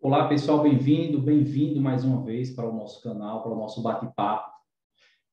Olá, pessoal, bem-vindo mais uma vez para o nosso canal, para o nosso bate-papo.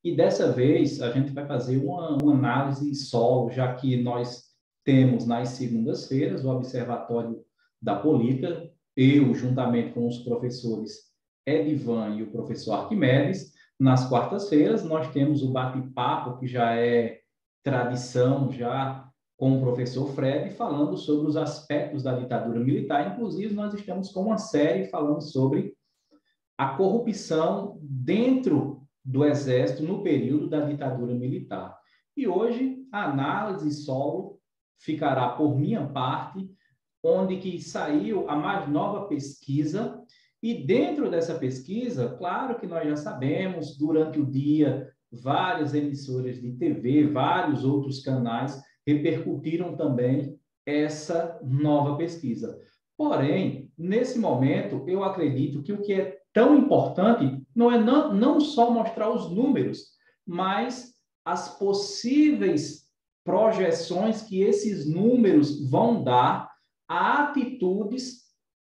E dessa vez a gente vai fazer uma análise solo, já que nós temos nas segundas-feiras o Observatório da Política, eu, juntamente com os professores Edivan e o professor Arquimedes. Nas quartas-feiras nós temos o bate-papo, que já é tradição, já com o professor Fred, falando sobre os aspectos da ditadura militar. Inclusive, nós estamos com uma série falando sobre a corrupção dentro do Exército no período da ditadura militar. E hoje, a análise solo ficará por minha parte, onde que saiu a mais nova pesquisa, e dentro dessa pesquisa, claro que nós já sabemos, durante o dia, várias emissoras de TV, vários outros canais repercutiram também essa nova pesquisa. Porém, nesse momento, eu acredito que o que é tão importante não é não só mostrar os números, mas as possíveis projeções que esses números vão dar a atitudes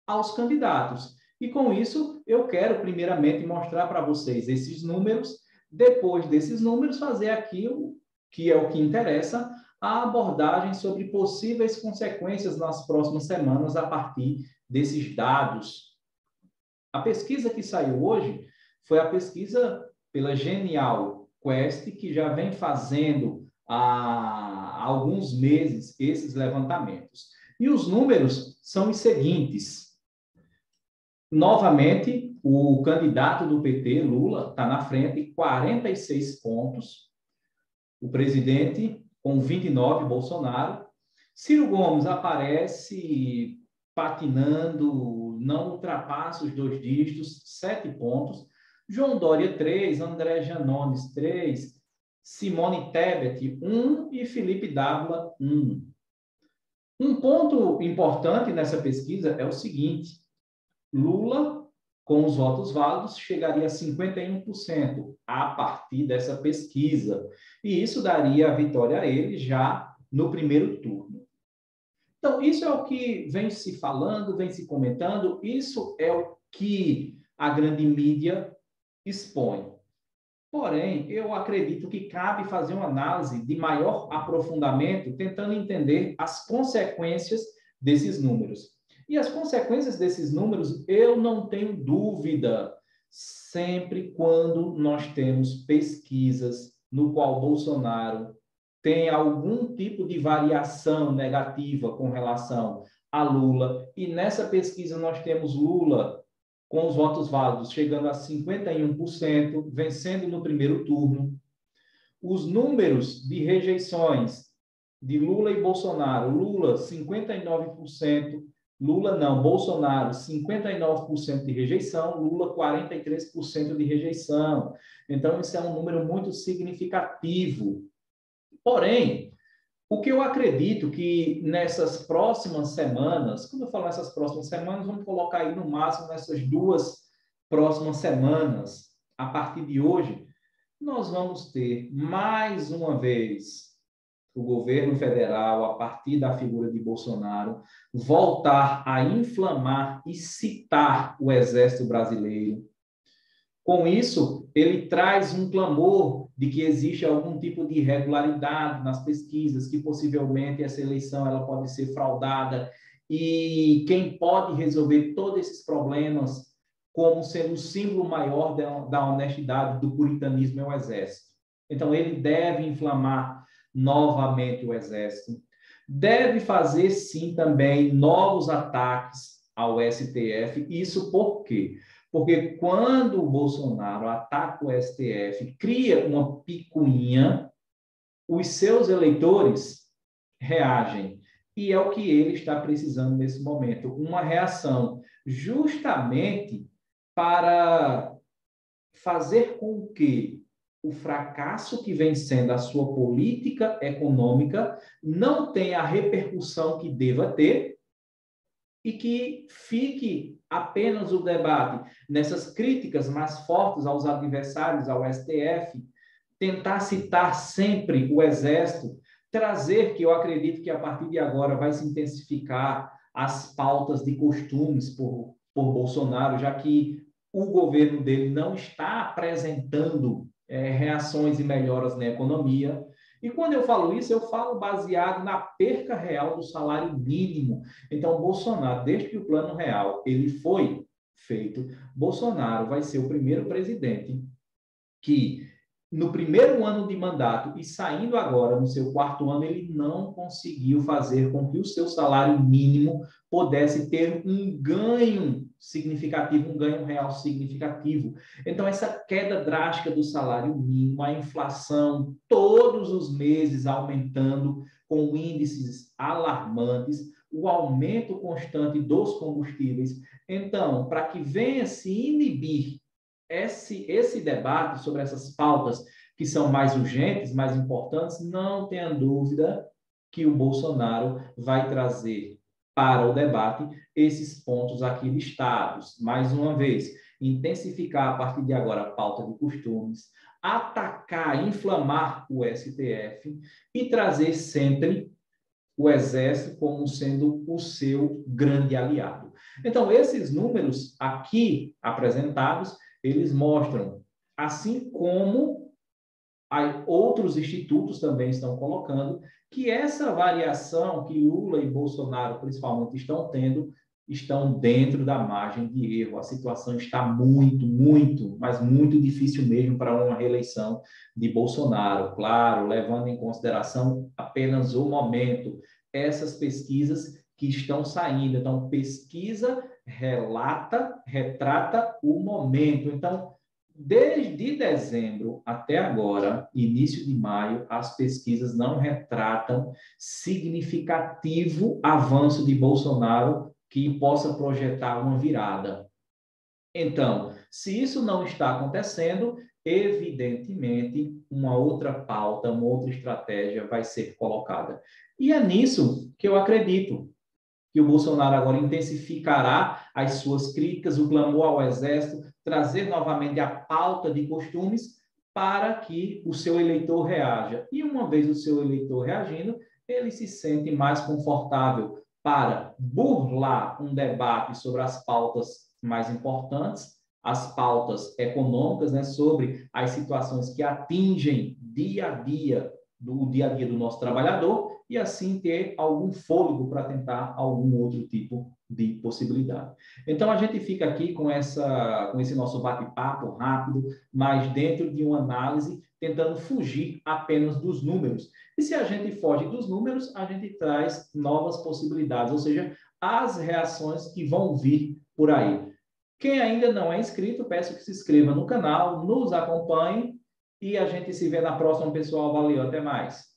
aos candidatos. E com isso, eu quero primeiramente mostrar para vocês esses números, depois desses números, fazer aquilo que é o que interessa, a abordagem sobre possíveis consequências nas próximas semanas a partir desses dados. A pesquisa que saiu hoje foi a pesquisa pela Genial Quest, que já vem fazendo há alguns meses esses levantamentos. E os números são os seguintes. Novamente, o candidato do PT, Lula, está na frente, 46 pontos. O presidente, com 29, Bolsonaro. Ciro Gomes aparece patinando, não ultrapassa os 2 dígitos, 7 pontos. João Dória, 3, André Janones, 3, Simone Tebet, 1 e Felipe Dávila, 1. Um ponto importante nessa pesquisa é o seguinte: Lula, com os votos válidos, chegaria a 51% a partir dessa pesquisa. E isso daria a vitória a ele já no primeiro turno. Então, isso é o que vem se falando, vem se comentando, isso é o que a grande mídia expõe. Porém, eu acredito que cabe fazer uma análise de maior aprofundamento, tentando entender as consequências desses números. E as consequências desses números, eu não tenho dúvida, sempre quando nós temos pesquisas no qual Bolsonaro tem algum tipo de variação negativa com relação a Lula, e nessa pesquisa nós temos Lula com os votos válidos chegando a 51%, vencendo no primeiro turno. Os números de rejeições de Lula e Bolsonaro: Lula 59%, Lula não, Bolsonaro 59% de rejeição, Lula 43% de rejeição. Então, isso é um número muito significativo. Porém, o que eu acredito que nessas próximas semanas, quando eu falo nessas próximas semanas, vamos colocar aí no máximo nessas 2 próximas semanas, a partir de hoje, nós vamos ter mais uma vez o governo federal, a partir da figura de Bolsonaro, voltar a inflamar e citar o Exército Brasileiro. Com isso, ele traz um clamor de que existe algum tipo de irregularidade nas pesquisas, que possivelmente essa eleição ela pode ser fraudada, e quem pode resolver todos esses problemas como sendo o símbolo maior da honestidade, do puritanismo, é o Exército. Então, ele deve inflamar novamente o Exército. Deve fazer, sim, também novos ataques ao STF. Isso por quê? Porque quando o Bolsonaro ataca o STF, cria uma picuinha, os seus eleitores reagem. E é o que ele está precisando nesse momento, uma reação, justamente para fazer com que o fracasso que vem sendo a sua política econômica não tenha a repercussão que deva ter, e que fique apenas o debate nessas críticas mais fortes aos adversários, ao STF, tentar citar sempre o Exército, trazer, que eu acredito que a partir de agora vai se intensificar as pautas de costumes por por Bolsonaro, já que o governo dele não está apresentando reações e melhoras na economia. E quando eu falo isso, eu falo baseado na perca real do salário mínimo. Então, Bolsonaro, desde que o Plano Real ele foi feito, Bolsonaro vai ser o primeiro presidente que, no primeiro ano de mandato e saindo agora no seu quarto ano, ele não conseguiu fazer com que o seu salário mínimo pudesse ter um ganho significativo, um ganho real significativo. Então, essa queda drástica do salário mínimo, a inflação todos os meses aumentando com índices alarmantes, o aumento constante dos combustíveis. Então, para que venha se inibir esse debate sobre essas pautas que são mais urgentes, mais importantes, não tenha dúvida que o Bolsonaro vai trazer para o debate esses pontos aqui listados. Mais uma vez, intensificar a partir de agora a pauta de costumes, atacar, inflamar o STF e trazer sempre o Exército como sendo o seu grande aliado. Então, esses números aqui apresentados, eles mostram, assim como outros institutos também estão colocando, que essa variação que Lula e Bolsonaro, principalmente, estão tendo, estão dentro da margem de erro. A situação está muito, muito, mas muito difícil mesmo para uma reeleição de Bolsonaro. Claro, levando em consideração apenas o momento. Essas pesquisas que estão saindo. Então, pesquisa retrata o momento. Então, desde dezembro até agora, início de maio, as pesquisas não retratam significativo avanço de Bolsonaro que possa projetar uma virada. Então, se isso não está acontecendo, evidentemente, uma outra pauta, uma outra estratégia vai ser colocada. E é nisso que eu acredito que o Bolsonaro agora intensificará as suas críticas, o clamor ao Exército, trazer novamente a pauta de costumes para que o seu eleitor reaja. E uma vez o seu eleitor reagindo, ele se sente mais confortável para burlar um debate sobre as pautas mais importantes, as pautas econômicas, né, sobre as situações que atingem dia a dia do nosso trabalhador, e assim ter algum fôlego para tentar algum outro tipo de possibilidade. Então, a gente fica aqui com esse nosso bate-papo rápido, mas dentro de uma análise, tentando fugir apenas dos números. E se a gente foge dos números, a gente traz novas possibilidades, ou seja, as reações que vão vir por aí. Quem ainda não é inscrito, peço que se inscreva no canal, nos acompanhe e a gente se vê na próxima, pessoal. Valeu, até mais.